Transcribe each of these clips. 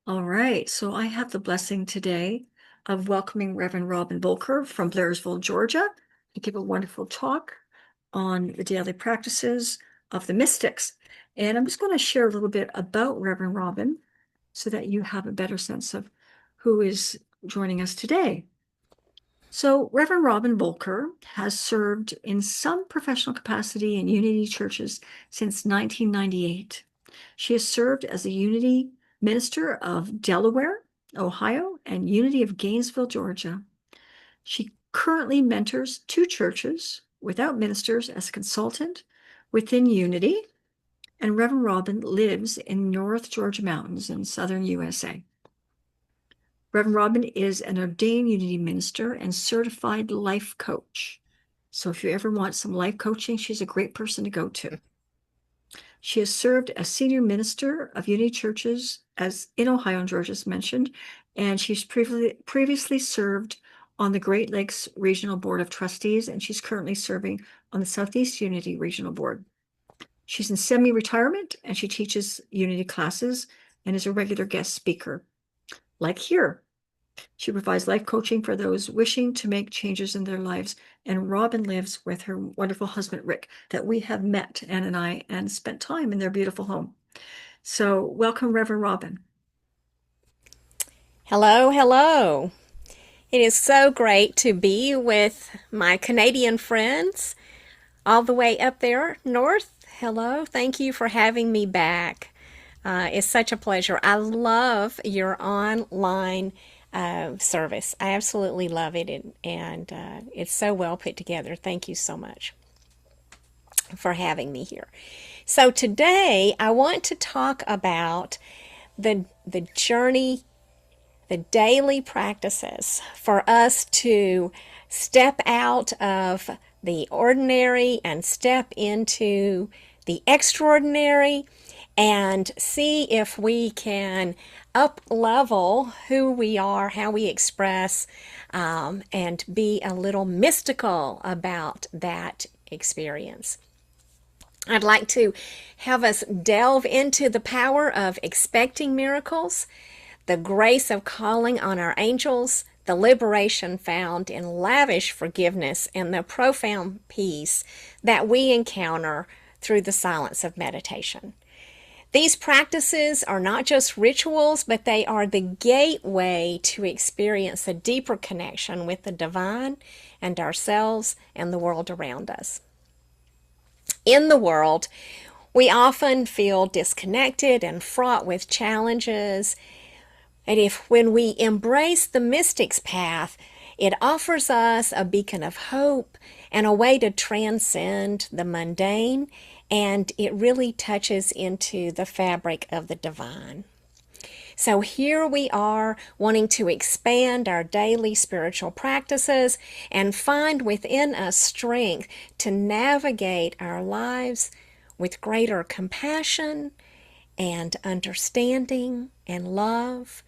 All right, so I have the blessing today of welcoming Reverend Robin Volker from Blairsville, Georgia, to give a wonderful talk on the daily practices of the mystics. And I'm just going to share a little bit about Reverend Robin so that you have a better sense of who is joining us today. So, Reverend Robin Volker has served in some professional capacity in Unity churches since 1998. She has served as a Unity minister of Delaware, Ohio, and Unity of Gainesville, Georgia. She currently mentors two churches without ministers as a consultant within Unity, and Reverend Robin lives in North Georgia mountains in southern USA. Reverend Robin is an ordained Unity minister and certified life coach. So if you ever want some life coaching, she's a great person to go to. She has served as senior minister of Unity churches as in Ohio and Georgia, as mentioned, and she's previously served on the Great Lakes Regional Board of Trustees, and she's currently serving on the Southeast Unity Regional Board. She's in semi-retirement, and she teaches Unity classes and is a regular guest speaker, like here. She provides life coaching for those wishing to make changes in their lives. And Robin lives with her wonderful husband, Rick, that we have met, Ann and I, and spent time in their beautiful home. So, welcome, Reverend Robin. Hello, hello. It is so great to be with my Canadian friends all the way up there north. Hello, thank you for having me back. It's such a pleasure. I love your online service. I absolutely love it, and it's so well put together. Thank you so much for having me here. So today I want to talk about the journey, the daily practices for us to step out of the ordinary and step into the extraordinary and see if we can up level who we are, how we express, and be a little mystical about that experience. I'd like to have us delve into the power of expecting miracles, the grace of calling on our angels, the liberation found in lavish forgiveness, and the profound peace that we encounter through the silence of meditation. These practices are not just rituals, but they are the gateway to experience a deeper connection with the divine and ourselves and the world around us. In the world, we often feel disconnected and fraught with challenges. And when we embrace the mystic's path, it offers us a beacon of hope and a way to transcend the mundane, and it really touches into the fabric of the divine. So here we are wanting to expand our daily spiritual practices and find within us strength to navigate our lives with greater compassion and understanding and love.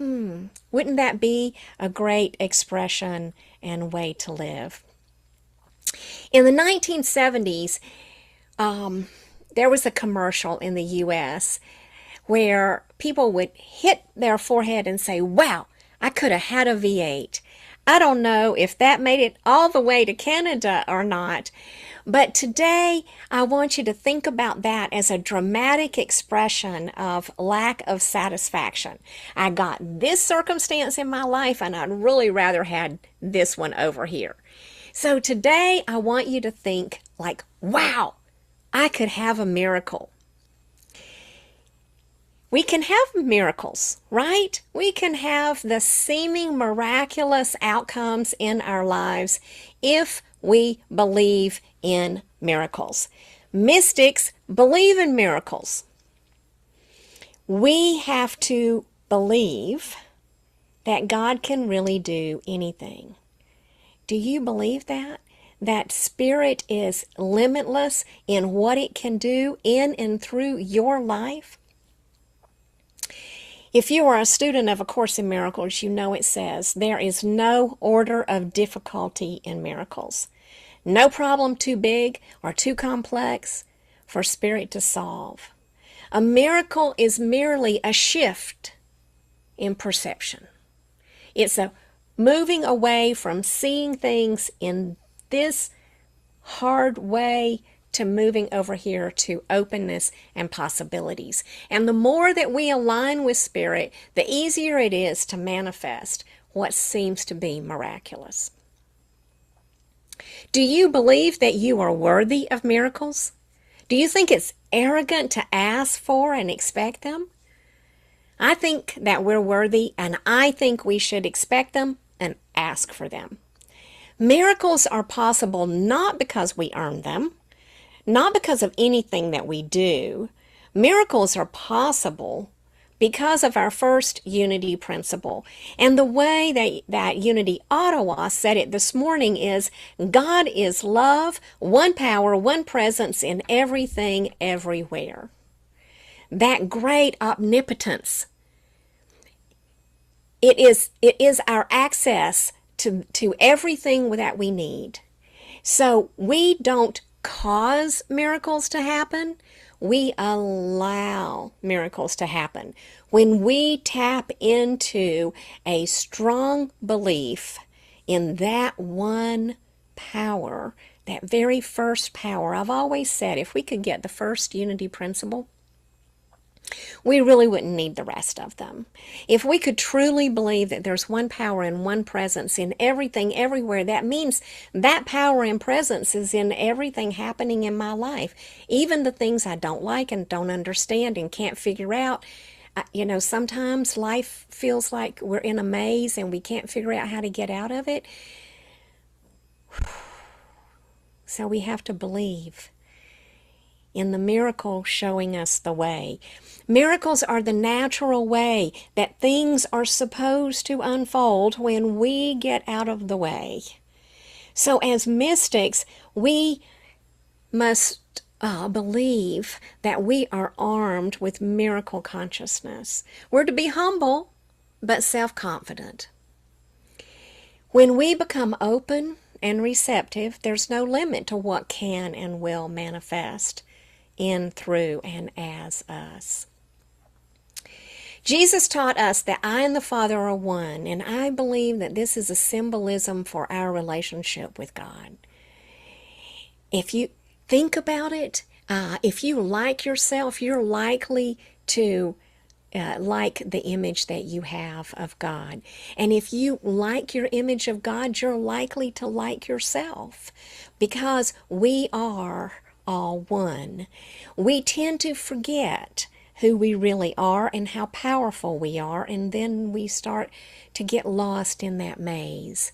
Wouldn't that be a great expression and way to live? In the 1970s, there was a commercial in the U.S. where people would hit their forehead and say, "Wow, I could have had a V8." I don't know if that made it all the way to Canada or not, but today I want you to think about that as a dramatic expression of lack of satisfaction. I got this circumstance in my life and I'd really rather had this one over here. So today I want you to think like, wow, I could have a miracle. We can have miracles, right? We can have the seeming miraculous outcomes in our lives if we believe in miracles. Mystics believe in miracles. We have to believe that God can really do anything. Do you believe that? That Spirit is limitless in what it can do in and through your life? If you are a student of A Course in Miracles, you know it says there is no order of difficulty in miracles. No problem too big or too complex for Spirit to solve. A miracle is merely a shift in perception. It's a moving away from seeing things in this hard way to moving over here to openness and possibilities. And the more that we align with Spirit, the easier it is to manifest what seems to be miraculous. Do you believe that you are worthy of miracles? Do you think it's arrogant to ask for and expect them? I think that we're worthy, and I think we should expect them and ask for them. Miracles are possible not because we earn them, not because of anything that we do. Miracles are possible because of our first unity principle. And the way that Unity Ottawa said it this morning is God is love, one power, one presence in everything, everywhere. That great omnipotence. It is our access to everything that we need. So we don't cause miracles to happen. We allow miracles to happen. When we tap into a strong belief in that one power, that very first power, I've always said if we could get the first unity principle, we really wouldn't need the rest of them. If we could truly believe that there's one power and one presence in everything, everywhere, that means that power and presence is in everything happening in my life. Even the things I don't like and don't understand and can't figure out. Sometimes life feels like we're in a maze and we can't figure out how to get out of it. So we have to believe in the miracle showing us the way. Miracles are the natural way that things are supposed to unfold when we get out of the way. So as mystics, we must believe that we are armed with miracle consciousness. We're to be humble, but self-confident. When we become open and receptive, there's no limit to what can and will manifest in, through, and as us. Jesus taught us that I and the Father are one, and I believe that this is a symbolism for our relationship with God. If you think about it, if you like yourself, you're likely to like the image that you have of God. And if you like your image of God, you're likely to like yourself, because we are all one. We tend to forget who we really are and how powerful we are, and then we start to get lost in that maze.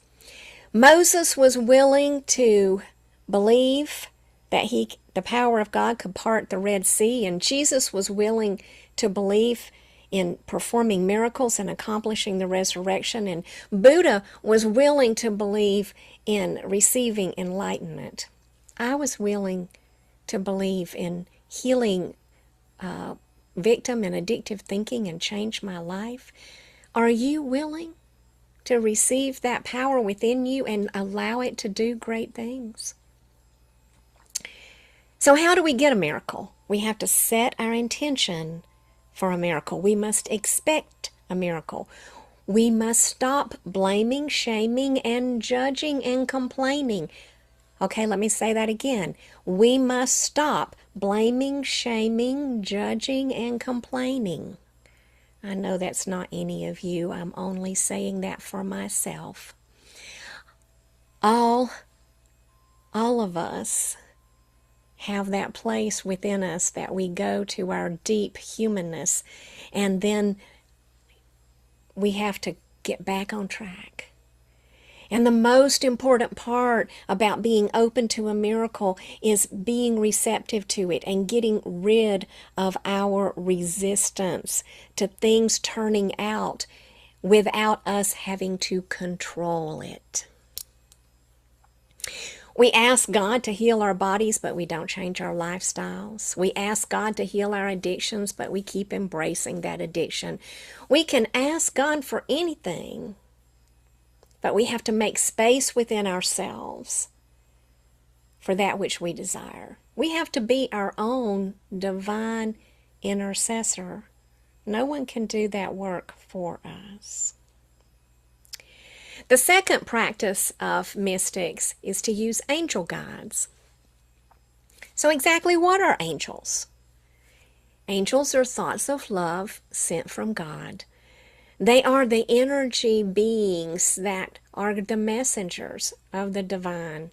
Moses was willing to believe that the power of God could part the Red Sea, and Jesus was willing to believe in performing miracles and accomplishing the resurrection, and Buddha was willing to believe in receiving enlightenment. I was willing to believe in healing victim and addictive thinking and change my life. Are you willing to receive that power within you and allow it to do great things? So how do we get a miracle? We have to set our intention for a miracle. We must expect a miracle. We must stop blaming, shaming, and judging and complaining. Okay, let me say that again. We must stop blaming, shaming, judging, and complaining. I know that's not any of you. I'm only saying that for myself. All of us have that place within us that we go to our deep humanness, and then we have to get back on track. And the most important part about being open to a miracle is being receptive to it and getting rid of our resistance to things turning out without us having to control it. We ask God to heal our bodies, but we don't change our lifestyles. We ask God to heal our addictions, but we keep embracing that addiction. We can ask God for anything, but we have to make space within ourselves for that which we desire. We have to be our own divine intercessor No one can do that work for us. The second practice of mystics is to use angel guides. So, exactly what are angels? Angels are thoughts of love sent from God. They are the energy beings that are the messengers of the divine.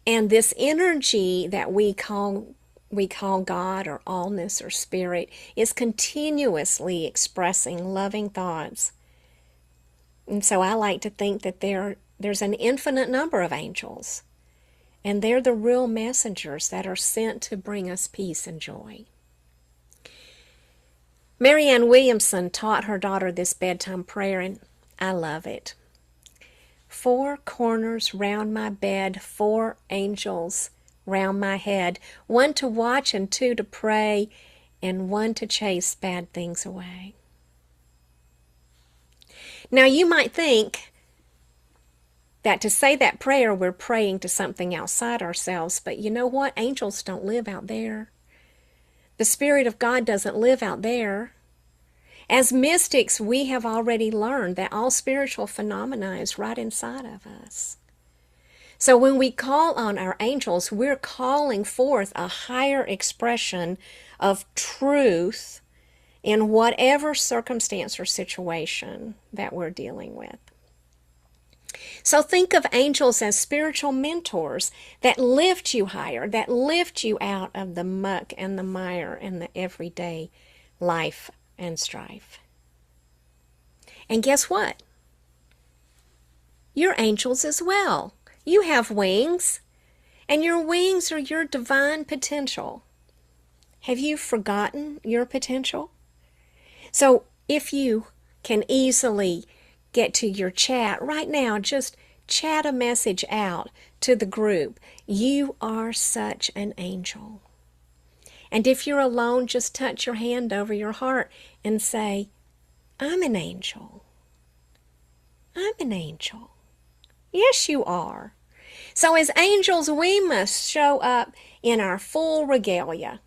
And this energy that we call God or allness or spirit is continuously expressing loving thoughts. And so I like to think that there's an infinite number of angels, and they're the real messengers that are sent to bring us peace and joy. Marianne Williamson taught her daughter this bedtime prayer, and I love it. 4 corners round my bed, 4 angels round my head, 1 to watch and 2 to pray, and 1 to chase bad things away. Now you might think that to say that prayer, we're praying to something outside ourselves, but you know what? Angels don't live out there. The Spirit of God doesn't live out there. As mystics, we have already learned that all spiritual phenomena is right inside of us. So when we call on our angels, we're calling forth a higher expression of truth in whatever circumstance or situation that we're dealing with. So think of angels as spiritual mentors that lift you higher, that lift you out of the muck and the mire and the everyday life and strife. And guess what? You're angels as well. You have wings, and your wings are your divine potential. Have you forgotten your potential? So if you can easily get to your chat right now, just chat a message out to the group. You are such an angel. And if you're alone, just touch your hand over your heart and say, I'm an angel. I'm an angel. Yes, you are. So as angels, we must show up in our full regalia.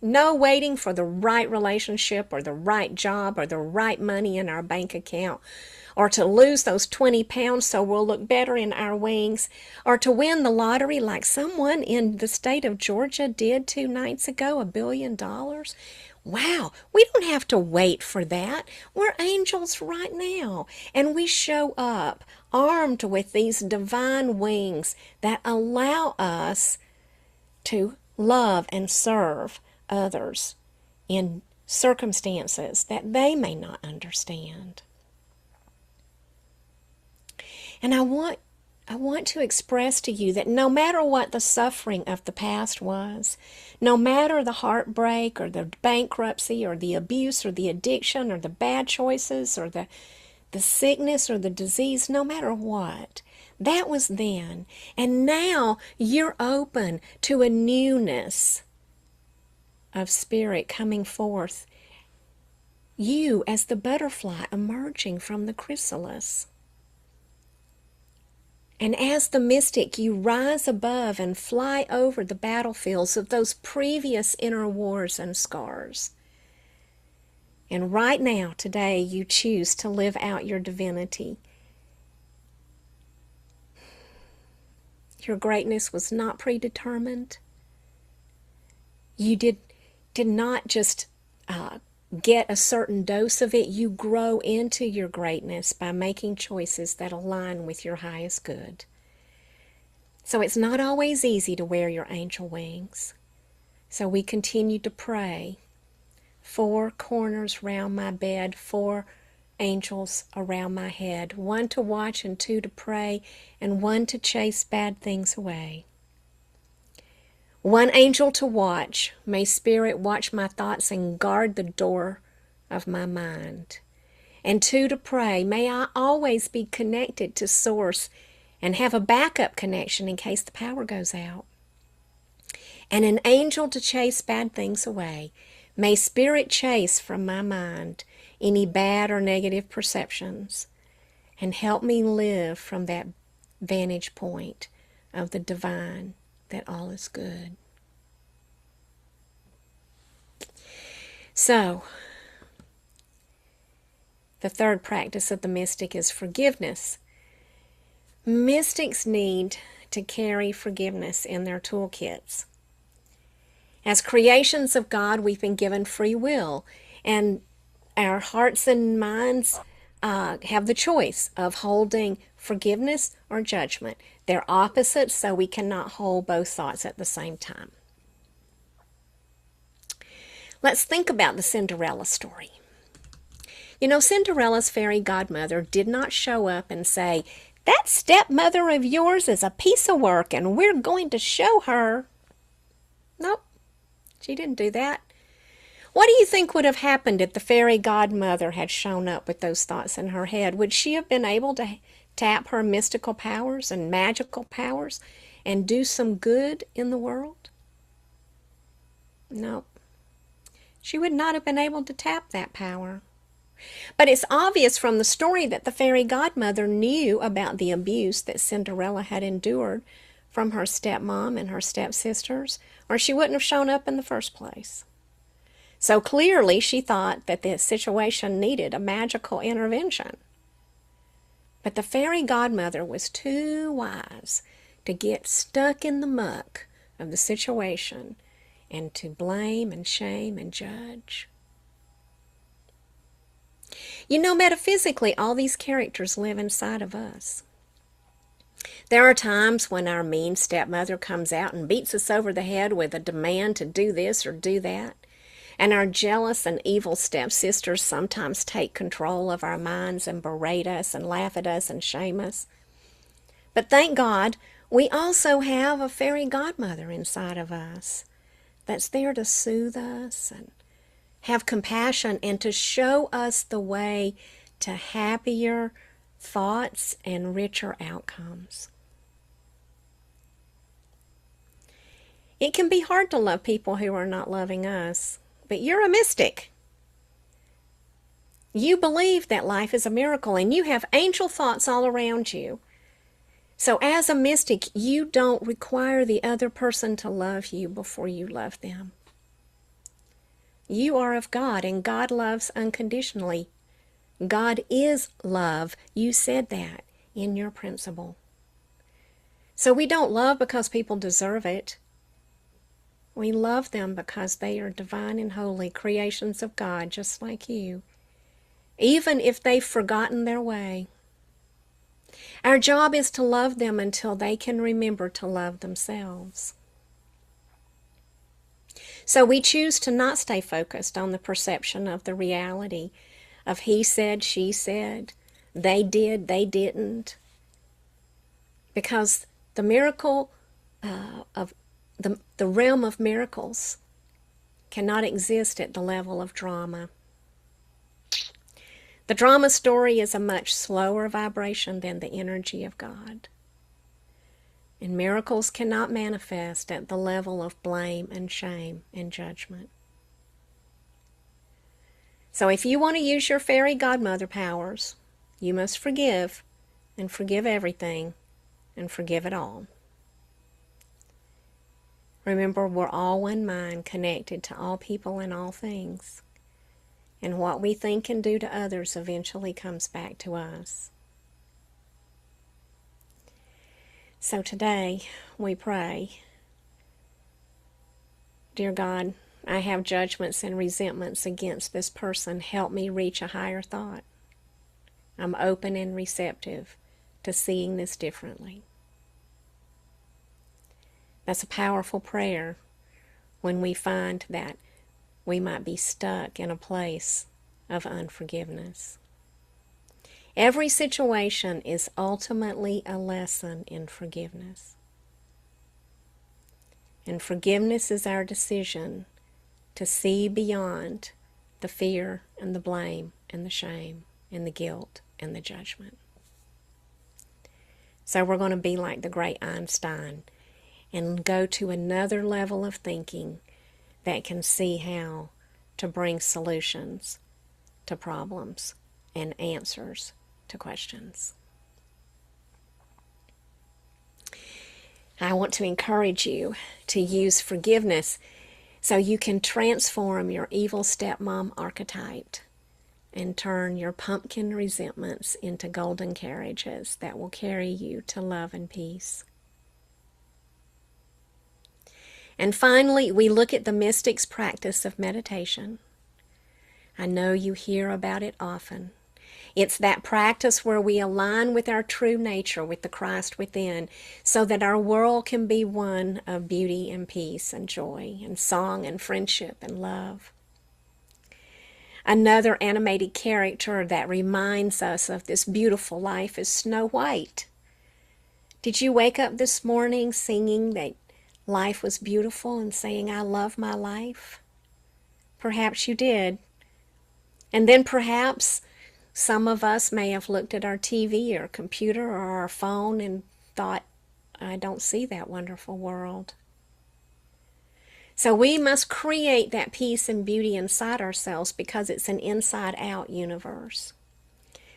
No waiting for the right relationship or the right job or the right money in our bank account, or to lose those 20 pounds so we'll look better in our wings, or to win the lottery like someone in the state of Georgia did 2 nights ago, $1 billion. Wow, we don't have to wait for that. We're angels right now, and we show up armed with these divine wings that allow us to love and serve others in circumstances that they may not understand. And I want to express to you that no matter what the suffering of the past was, no matter the heartbreak or the bankruptcy or the abuse or the addiction or the bad choices or the sickness or the disease, no matter what, that was then. And now you're open to a newness of spirit coming forth. You as the butterfly emerging from the chrysalis. And as the mystic, you rise above and fly over the battlefields of those previous inner wars and scars. And right now, today, you choose to live out your divinity. Your greatness was not predetermined. You did not just get a certain dose of it. You grow into your greatness by making choices that align with your highest good. So it's not always easy to wear your angel wings. So we continue to pray. 4 corners round my bed, 4 angels around my head, 1 to watch and 2 to pray, and 1 to chase bad things away. 1 angel to watch. May Spirit watch my thoughts and guard the door of my mind. And 2 to pray. May I always be connected to Source and have a backup connection in case the power goes out. And an angel to chase bad things away. May Spirit chase from my mind any bad or negative perceptions and help me live from that vantage point of the divine, that all is good. So, The third practice of the mystic is forgiveness. Mystics need to carry forgiveness in their toolkits. As creations of God, we've been given free will, and our hearts and minds have the choice of holding forgiveness or judgment. They're opposites, so we cannot hold both thoughts at the same time. Let's think about the Cinderella story. You know, Cinderella's fairy godmother did not show up and say, "That stepmother of yours is a piece of work and we're going to show her." Nope, she didn't do that. What do you think would have happened if the fairy godmother had shown up with those thoughts in her head? Would she have been able to tap her mystical powers and magical powers and do some good in the world? No, she would not have been able to tap that power. But it's obvious from the story that the fairy godmother knew about the abuse that Cinderella had endured from her stepmom and her stepsisters, or she wouldn't have shown up in the first place. So clearly she thought that the situation needed a magical intervention. But the fairy godmother was too wise to get stuck in the muck of the situation and to blame and shame and judge. You know, metaphysically, all these characters live inside of us. There are times when our mean stepmother comes out and beats us over the head with a demand to do this or do that. And our jealous and evil stepsisters sometimes take control of our minds and berate us and laugh at us and shame us. But thank God, we also have a fairy godmother inside of us that's there to soothe us and have compassion and to show us the way to happier thoughts and richer outcomes. It can be hard to love people who are not loving us, but you're a mystic. You believe that life is a miracle and you have angel thoughts all around you. So as a mystic, you don't require the other person to love you before you love them. You are of God, and God loves unconditionally. God is love. You said that in your principle. So we don't love because people deserve it. We love them because they are divine and holy creations of God, just like you, even if they've forgotten their way. Our job is to love them until they can remember to love themselves. So we choose to not stay focused on the perception of the reality of he said, she said, they did, they didn't. Because the miracle of the realm of miracles cannot exist at the level of drama. The drama story is a much slower vibration than the energy of God. And miracles cannot manifest at the level of blame and shame and judgment. So if you want to use your fairy godmother powers, you must forgive and forgive everything and forgive it all. Remember, we're all one mind connected to all people and all things. And what we think and do to others eventually comes back to us. So today, we pray, dear God, I have judgments and resentments against this person. Help me reach a higher thought. I'm open and receptive to seeing this differently. That's a powerful prayer when we find that we might be stuck in a place of unforgiveness. Every situation is ultimately a lesson in forgiveness. And forgiveness is our decision to see beyond the fear and the blame and the shame and the guilt and the judgment. So we're going to be like the great Einstein and go to another level of thinking that can see how to bring solutions to problems and answers to questions. I want to encourage you to use forgiveness so you can transform your evil stepmom archetype and turn your pumpkin resentments into golden carriages that will carry you to love and peace. And finally, we look at the mystic's practice of meditation. I know you hear about it often. It's that practice where we align with our true nature, with the Christ within, so that our world can be one of beauty and peace and joy and song and friendship and love. Another animated character that reminds us of this beautiful life is Snow White. Did you wake up this morning singing that life was beautiful and saying, I love my life? Perhaps you did. And then perhaps some of us may have looked at our TV or computer or our phone and thought, I don't see that wonderful world. So we must create that peace and beauty inside ourselves because it's an inside-out universe.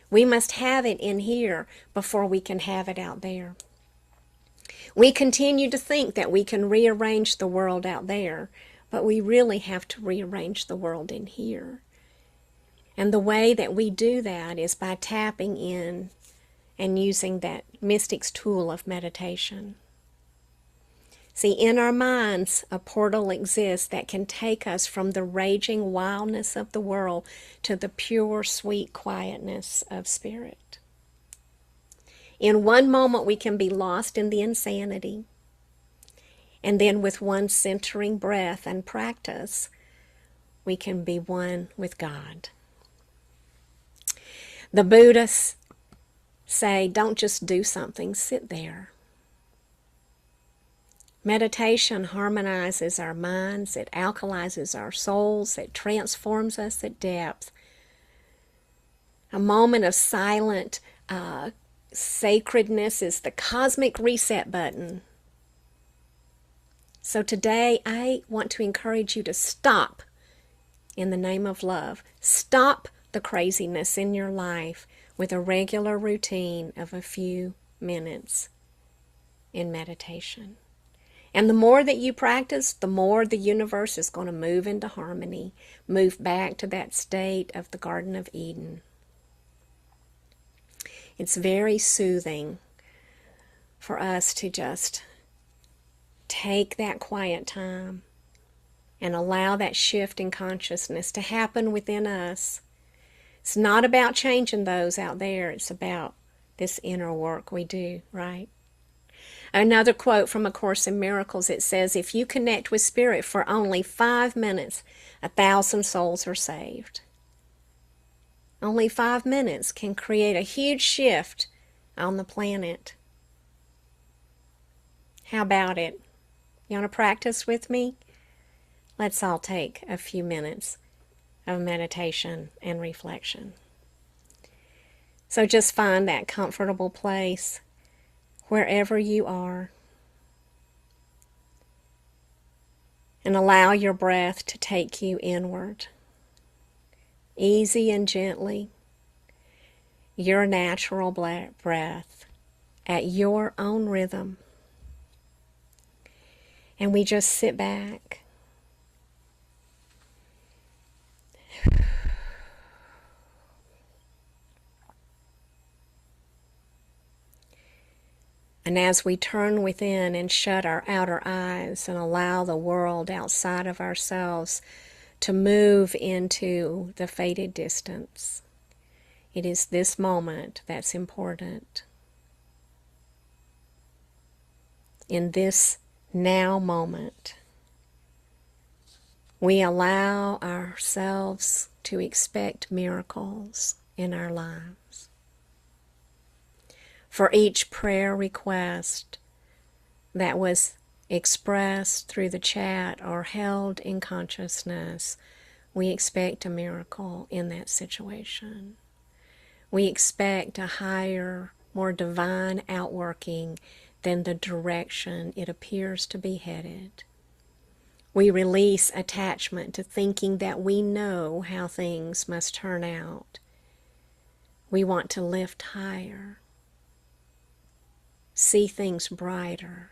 We must have it in here before we can have it out there. We continue to think that we can rearrange the world out there, but we really have to rearrange the world in here. And the way that we do that is by tapping in and using that mystic's tool of meditation. See, in our minds, a portal exists that can take us from the raging wildness of the world to the pure, sweet quietness of spirit. In one moment, we can be lost in the insanity. And then with one centering breath and practice, we can be one with God. The Buddhists say, don't just do something, sit there. Meditation harmonizes our minds, it alkalizes our souls, it transforms us at depth. A moment of silent sacredness is the cosmic reset button. So today I want to encourage you to stop in the name of love. Stop the craziness in your life with a regular routine of a few minutes in meditation. And the more that you practice, the more the universe is going to move into harmony, move back to that state of the Garden of Eden. It's very soothing for us to just take that quiet time and allow that shift in consciousness to happen within us. It's not about changing those out there. It's about this inner work we do, right? Another quote from A Course in Miracles, it says, if you connect with Spirit for only 5 minutes, 1,000 souls are saved. Only 5 minutes can create a huge shift on the planet. How about it? You want to practice with me? Let's all take a few minutes of meditation and reflection. So just find that comfortable place wherever you are, and allow your breath to take you inward, easy and gently, your natural breath at your own rhythm. And we just sit back. And as we turn within and shut our outer eyes and allow the world outside of ourselves to move into the faded distance, it is this moment that's important. In this now moment, we allow ourselves to expect miracles in our lives. For each prayer request that was expressed through the chat or held in consciousness, we expect a miracle in that situation. We expect a higher, more divine outworking than the direction it appears to be headed. We release attachment to thinking that we know how things must turn out. We want to lift higher, see things brighter,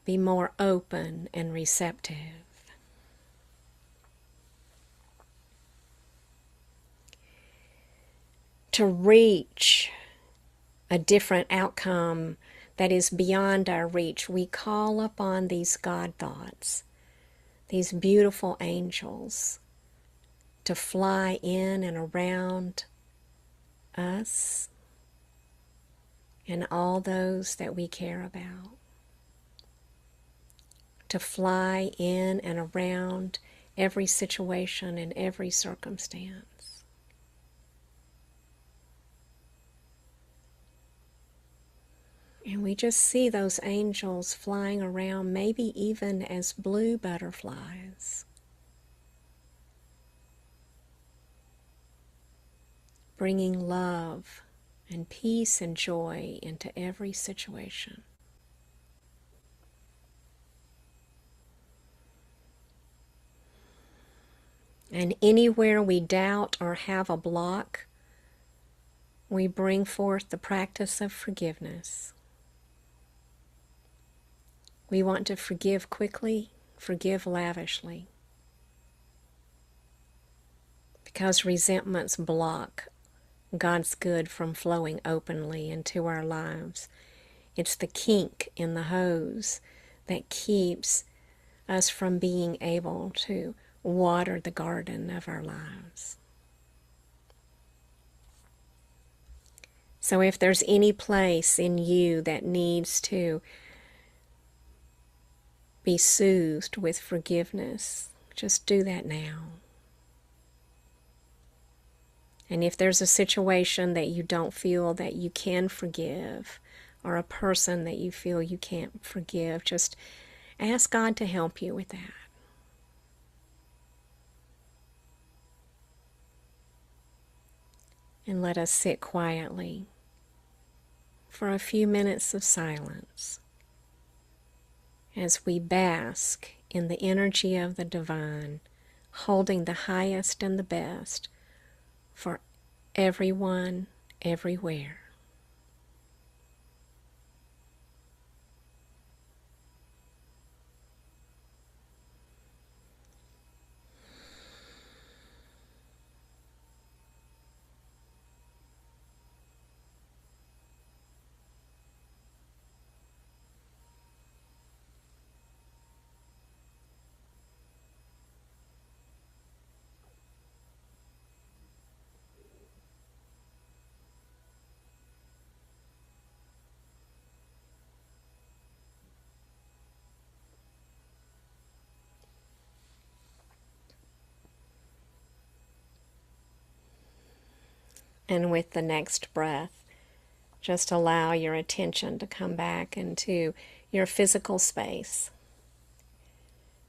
be more open and receptive. to reach a different outcome that is beyond our reach, we call upon these God thoughts, these beautiful angels, to fly in and around us and all those that we care about, to fly in and around every situation and every circumstance. And we just see those angels flying around, maybe even as blue butterflies, bringing love and peace and joy into every situation. And anywhere we doubt or have a block, we bring forth the practice of forgiveness. We want to forgive quickly, forgive lavishly, because resentments block God's good from flowing openly into our lives. It's the kink in the hose that keeps us from being able to water the garden of our lives. So if there's any place in you that needs to be soothed with forgiveness, just do that now. And if there's a situation that you don't feel that you can forgive, or a person that you feel you can't forgive, just ask God to help you with that. And let us sit quietly for a few minutes of silence as we bask in the energy of the divine, holding the highest and the best for everyone, everywhere. And with the next breath, just allow your attention to come back into your physical space.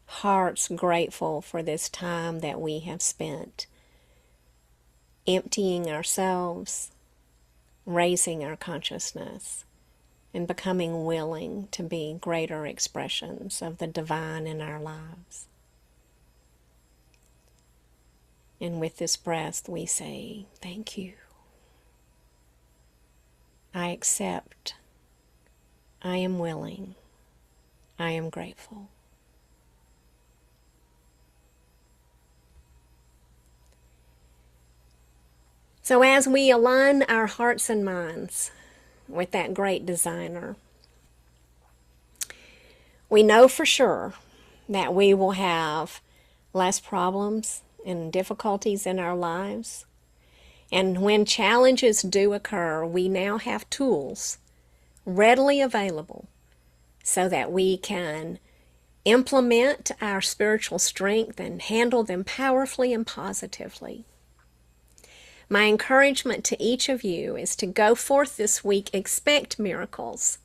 Hearts grateful for this time that we have spent emptying ourselves, raising our consciousness, and becoming willing to be greater expressions of the divine in our lives. And with this breath, we say, thank you. I accept. I am willing. I am grateful. So as we align our hearts and minds with that great designer, we know for sure that we will have less problems and difficulties in our lives. And when challenges do occur, we now have tools readily available so that we can implement our spiritual strength and handle them powerfully and positively. My encouragement to each of you is to go forth this week, expect miracles,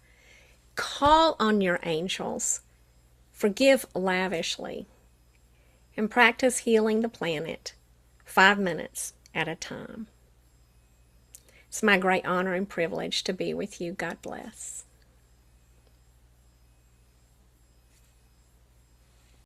call on your angels, forgive lavishly, and practice healing the planet 5 minutes at a time. It's my great honor and privilege to be with you. God bless.